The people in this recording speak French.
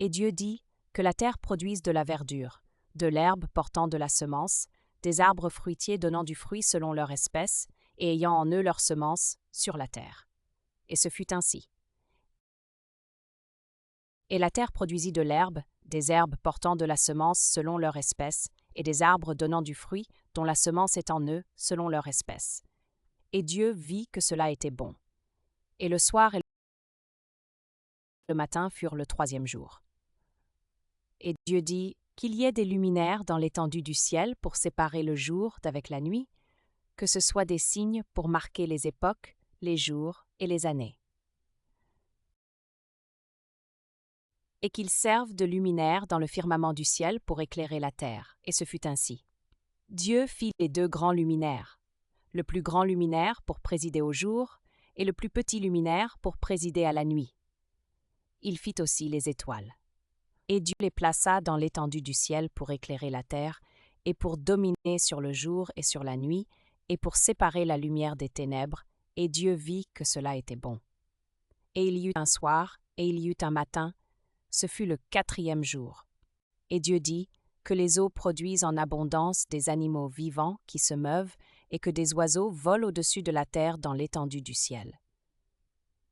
Et Dieu dit que la terre produise de la verdure, de l'herbe portant de la semence, des arbres fruitiers donnant du fruit selon leur espèce, et ayant en eux leur semence, sur la terre. Et ce fut ainsi. Et la terre produisit de l'herbe, des herbes portant de la semence selon leur espèce, et des arbres donnant du fruit, dont la semence est en eux, selon leur espèce. Et Dieu vit que cela était bon. Et le soir et le matin furent le troisième jour. Et Dieu dit qu'il y ait des luminaires dans l'étendue du ciel pour séparer le jour d'avec la nuit, que ce soit des signes pour marquer les époques, les jours et les années. Et qu'ils servent de luminaires dans le firmament du ciel pour éclairer la terre, et ce fut ainsi. Dieu fit les deux grands luminaires, le plus grand luminaire pour présider au jour, et le plus petit luminaire pour présider à la nuit. Il fit aussi les étoiles. Et Dieu les plaça dans l'étendue du ciel pour éclairer la terre, et pour dominer sur le jour et sur la nuit, et pour séparer la lumière des ténèbres, et Dieu vit que cela était bon. Et il y eut un soir, et il y eut un matin, ce fut le quatrième jour. Et Dieu dit que les eaux produisent en abondance des animaux vivants qui se meuvent, et que des oiseaux volent au-dessus de la terre dans l'étendue du ciel.